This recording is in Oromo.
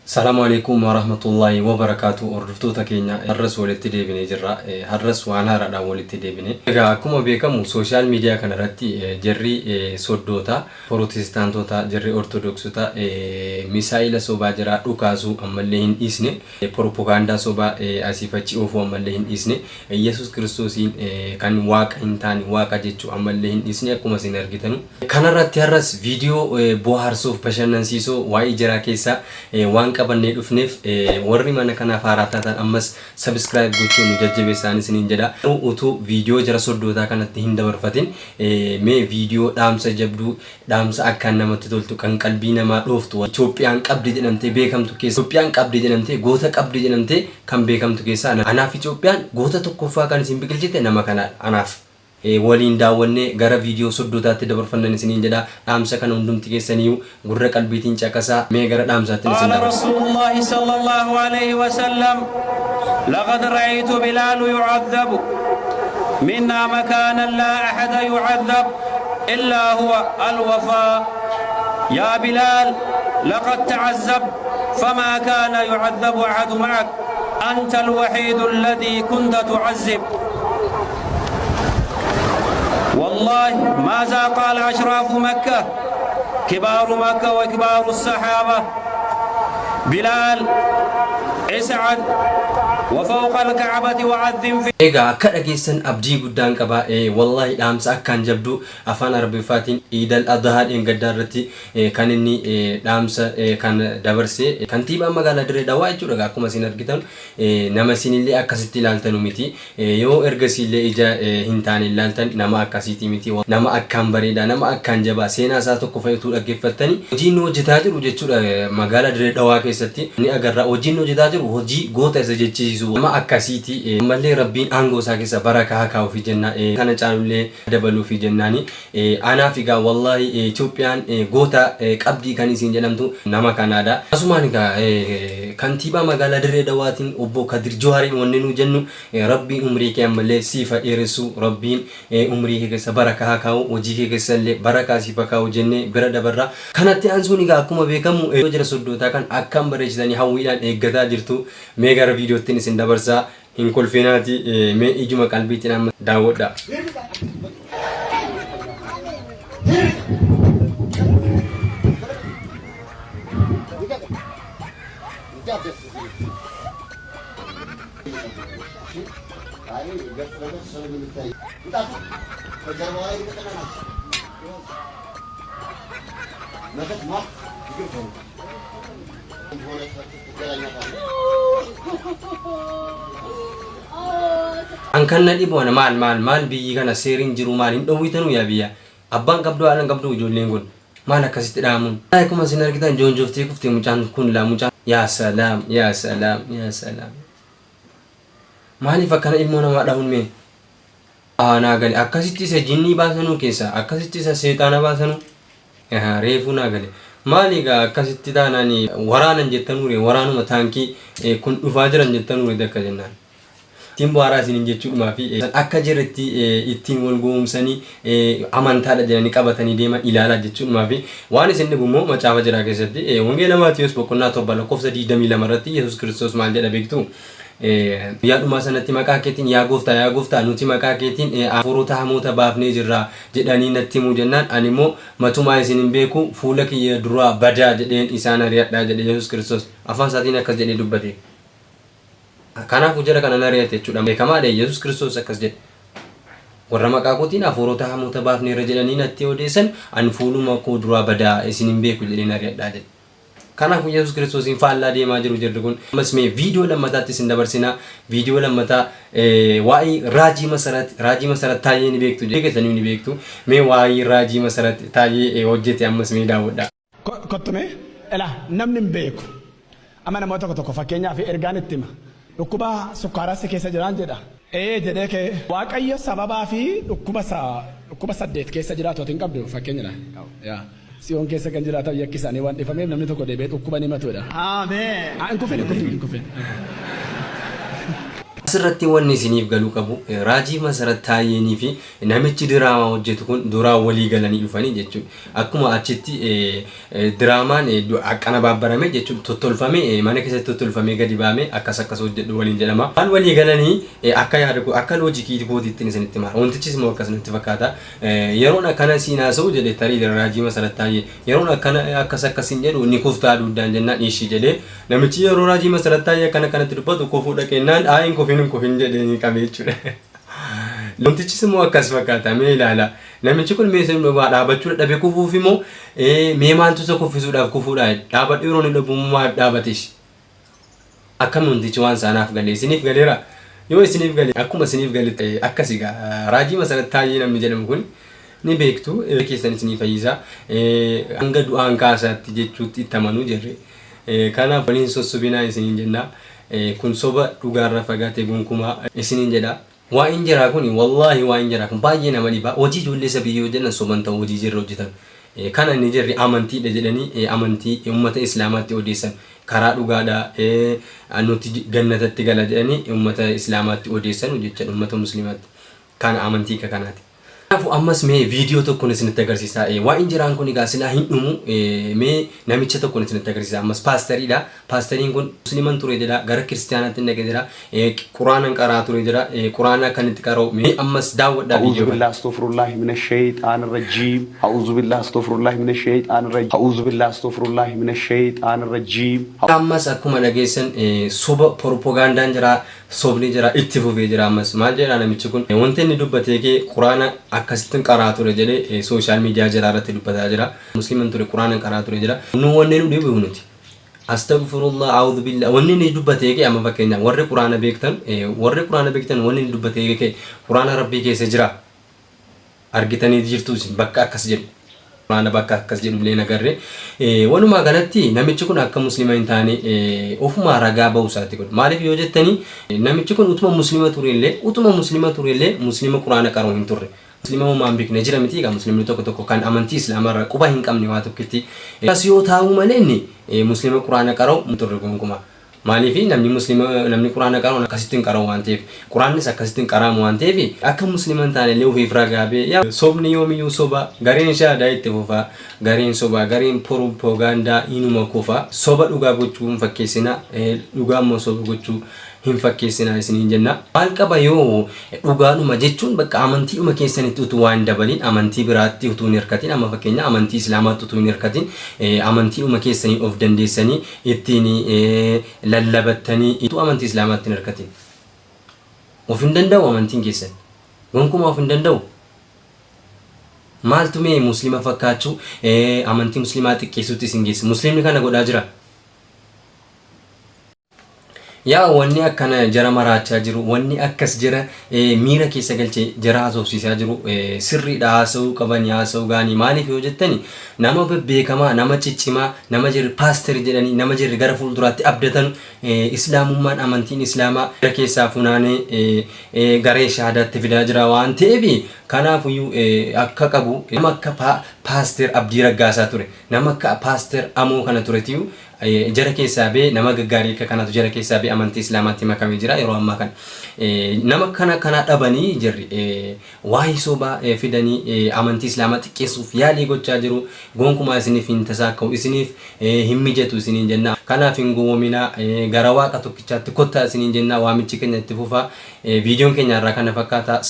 السلام عليكم ورحمة الله وبركاته. أردفتو تكينيا الرس ولتدي بني جرا الرس وانا ردا ولتدي بني. إذا كم بيكم سوشيال ميديا كان رتي جري سودوتا بروتستانتوتا جري أرثوذكسوتا مسائل سوبا جرا دوكازو أملين إسني بروباغندا سوبا أسيفتشي أوفو أملين إسني يسوع كريستوسين كان واق إنتاني واق أجتشو أملين إسني أكو مسينر جتنو. كان رتي الرس فيديو بوهارسوف بشرنسيسو واي جرا كيسا وان qabanne dhufneef warri mana kana faaraatatan ammas subscribe gochuun jajjabeessaan isiniin jedha. Utuu viidiyoo jara soddoota kanatti hin dabarfatin mee viidiyoo dhaamsa jabduu dhaamsa akkaan namatti toltu kan qalbii namaa dhooftu Itoophiyaan qabdi jedhamtee beekamtu keessa Itoophiyaan qabdi jedhamtee goota qabdi jedhamtee kan beekamtu keessa anaaf Itoophiyaan goota tokkoffaa kan isin biqilchite nama kana anaaf waliin daawwanne gara viidiyoo soddootaatti dabarfannan isiniin jedha. dhaamsa kana hundumti keessaniyu gurra qalbiitiin caqasaa mee gara dhaamsaatti isin dabarsa. Rasulullah sallallahu alayhi wa sallam laqad ra'aytu Bilal yu'adhabu minna makanan la ahad yu'adhab illa huwa al-wafa ya Bilal laqad ta'azzab fama kana yu'adhabu ahad ma'ak anta al-wahid alladhi kunta tu'azzib. والله ماذا قال أشراف مكة كبار مكة وكبار الصحابة بلال اسعد وفوق الكعبة وعظم في إيجا كذا جيسن أبدي قدام كبا والله دام سأكان جبدو أفان عربي فاتين عيد الأضحى إن قدرتي كان إني دام س كان دبرسي كان تيبا مقالة دري دواء جو رجع كم سينر كتان نمسين اللي أكاسيتي لالتنو ميتي يو إرجسي اللي إجا هنتاني لالتن نما أكاسيتي ميتي نما أكان بريدا نما أكان جبا سينا ساتو كفايتو أجفتني جينو جتاجر وجتشو مقالة دري دواء كيستي ني أجرا وجينو جتاجر وجي غوتا سجتشيزو نما أكاسيتي مالي ربين أنغو ساكسا بركة كاو في جنة كان تعلم دبلو في جناني أنا فيها والله إثيوبيان غوتا قبدي كان يسين جنمتو نما كندا أسمانيكا كنتيبا مقالة دري دواتين أبو كدر جوهرين وننو جنو ربي أمري كامل سيفا إرسو ربين أمري كسا بركة كاو وجيه كسا بركة سيفا كاو جنة برد برا كانت أنسونيكا أكما بيكمو يجرى سدوتا كان أكام برجداني هاويلان إيقادا جرتو ميغار فيديو تنسين دبرسا إن كل فيناتي من إجماع قلبيتنا داودا. Angkan nadi buana mal biyi kana sering jiru malin do witanu ya biya abang kabdo alang kabdo jolengun mana kasih tidamun ay kuma sinar kita jonjofti kufti mucan kun la mucan ya salam ya salam ya salam mali fakana ilmu nama daun me nagali akasitti se jinni basanu kesa akasitti se setana basanu ya refu nagali mali ga akasitti danani waranan jettanure waranu matanki kun dufajiran jettanure dakka jennan timbo arasin jechu mafi akka jirti ittin wal goomsani amantaadha jedhani qabatani deema ilaala jechu mafi waan isin dhibummoo macaafa jira keessatti wangeela Maatiyos boqonnaa 7 lakkoofsa 22 irratti Yesuus Kiristoos maal jedha beektu yaaduma sanatti maqaa keetiin yaa gooftaa nuti maqaa keetiin hafuurota hamoota baafnee jirra jedhanii natti himuu jennaan ani immoo matumaa isin hin beeku fuula kiyya duraa badaa jedheen isaan ari'adhaa jedhe Yesuus Kiristoos afaan isaatiin akkas jedhee dubbate. Kanaaf jara kana nari'ate jechuudha beekamaadha Yesuus Kiristoos akkas jedhe warra maqaa kootiin hafuurota hamoota baafnee irra jedhanii natti odeessan ani fuuluma koo duraa badaa isin hin beeku jedheen ari'adhaa jedhe. Kanaaf Yesuus Kiristoosiin faallaa deemaa jiru jirru kun ammas mee viidiyoo lammataatti isin dabarsina viidiyoo lammataa waa'ee raajii masarat taayee ni beektu jeeqatanii ni beektu mee waa'ee raajii masarat taayee hojjete ammas mee daawwadha. Kottume ela namni hin beeku amma namoota tokko fakkeenyaaf ergaan itti hima dhukkuba sukkaaraa si keessa jiran jedha jedhee kee waaqayyo sababaa fi dhukkuba 8 keessa jiraatu hin qabdu fakkeenyadha yaa siyoon keessa kan jiraatu yakkisaanii waan dhifameef namni tokko deebi'ee dhukkuba ni matuudha. Ameen. Hin kufin. asirratti wanni isiniif galuu qabu raajii Masarat Taayyeenii fi namichi diraamaa hojjetu kun duraa walii galanii dhufanii jechuudha. Akkuma achitti diraamaan akkana baabbarame jechuudha tottolfame mana keessatti tottolfamee gadi baame akkas hojjedhu waliin jedhama. Waan walii galanii akka yaada akka loojikii kootiitti isinitti mara. Wantichis immoo akkasumatti fakkaata. Yeroon akkana siinaasa'u jedhe tarii raajii Masarat Taayyee yeroon akkana akkasiin jedhu ni kuftaa duudaan jennaan ishii jedhee namichi yeroo raajii Masarat Taayyee kanatti dubbatu kofuu dhaqeennaan aayin kofin jedhanii qabee jechuudha. Wantichis immoo akkas fakkaata mee ilaala. Namichi kun mee isin dhugaa dhaabachuu dhabe kufuuf immoo mee maaltu isa kuffisuudhaaf kufuudha dhaabadhu yeroo inni dhabummaa dhaabatesh. Akkam wantichi waan saanaaf galee isiniif galeera. Yoo isiniif galee akkuma isiniif galee akkasi raajii Masarat Taayyee namni jedhamu kun ni beektu keessan isiniif fayyisa. Hanga du'aan kaasaatti jechuutti itti amanuu jirre. Kanaaf waliin sossobinaa isiniin jenna. Kun soba dhugaarra fagaatee gonkumaa isiniin jedha. Waan jiraa kun wallahi waan jiraa kun baay'ee nama dhiba. Hojii ijoollee isa biyyoo jedhan soban ta'u hojii jirra hojjetan. Kana inni jirri amantiidha jedhanii amantii uummata islaamaatti odeessan karaa dhugaadha nuti gannatatti gala jedhanii uummata islaamaatti odeessan jechuudha uummata muslimaatti. Kana amantii kanaati. Kanaafuu ammas mee viidiyoo tokkoon isinitti agarsiisa. Waan jiraan kun egaa silaa hin dhumu mee namicha tokkoon isinitti agarsiisa. Ammas paastariidha. Paastariin kun musliman ture jedha gara kiristaanaatti naqee jira. Quraanan qaraa ture jedha. Quraana akkanitti qara'u mee ammas daawwadhaa viidiyoo. A'uuzu billahi astaghfirullahi minash shaytaanir rajiim. A'uuzu billahi astaghfirullahi minash shaytaanir rajiim. A'uuzu billahi astaghfirullahi minash shaytaanir rajiim. Ammas akkuma dhageessan soba propagandaan jira, sobni jira, itti fufee jira ammas maal jedha namichi kun wanti inni dubbatee quraana akkasittiin qaraa ture jedhee sooshaal miidiyaa jira irratti dubbataa jira. Musliman ture quraana qaraa ture jedha. Nu wanni nu dhibu nuti. Astaghfirullah a'udhu billah wanni inni dubbatee amma fakkeenyaaf warri quraana beektan wanni inni dubbatee quraana rabbii keessa jira. Argitanii jirtu bakka akkas jedhu. Quraana bakka akkas jedhu illee nagarre. Walumaa galatti namichi kun akka muslima hin taane ofuma ragaa ba'uu isaati godhu. Maaliif yoo jettanii namichi kun utuma muslima ture illee muslima quraana qaruu hin turre. Muslima maan beekne jira miti egaa muslimni tokko kan amantii islaamarra quba hin qabne waa tokkitti. As yoo taa'u malee inni muslima quraana qaruu hin turre gonkumaa. Maaliif namni quraana qaruu akkasittiin qaruu waan ta'eef quraannis akkasittiin qaramu waan ta'eef akka musliman taane illee ofiif ragaa ba'e sobni yoomiyyuu soba gareen shaadaa itti fufa gareen soba gareen propaganda inuma kufa soba dhugaa gochuu hin fakkeessina dhugaa immoo soba gochuu hin fakkeessina isiniin jenna. Maal qaba yoo dhugaadhuma jechuun bakka amantiidhuma keessanitti utuu waan dabalin amantii biraatti utuu hin hirkatin amma fakkeenya amantii islaamaatti utuu hin hirkatin amantiidhuma keessanii of dandeessanii ittiin lallabattanii utuu amantii islaamaatti hin hirkatin. Of hin danda'u amantiin keessan. Gonkumaa of hin danda'u. Maaltu mee muslima fakkaachuu amantii muslimaa xiqqeessuutti isin geessa. Muslimni kana godhaa jira. Yaa wanni akkana jara maraachaa jiru wanni akkas jira miira keessa galchee jara haasofsiisaa jiru sirriidha haasa'uu qaban haasa'uu gaanii maaliif yoo jettani nama beekamaa nama ciccimaa nama jirri paasterii jedhanii nama jirri gara fuulduraatti abdatan islaamummaan amantiin islaamaa gara keessaa funaanee garee shahaadaatti fidaa jira waan ta'eef kanaafuyyuu akka qabu nama akka paaster Abdii Raggaasaa ture nama akka paaster Amoo kana turetiyuu jara keessaa bee nama gaggaarii akka kanatu jara keessaa bee amantii islaamaatti makamee jira yeroo ammaa kana nama kana dhabanii jirri waa'ee sobaa fidanii amantii islaamaa xiqqeessuuf yaalii gochaa jiru gonkumaa isiniif hin tasaaka'u isiniif hin mijatu isiniin jenna kanaaf hin gowwoomina gara waaqa tokkichaatti kottaa isiniin jenna waamichi keenya itti fufaa viidiyoon keenya irraa kana fakkaata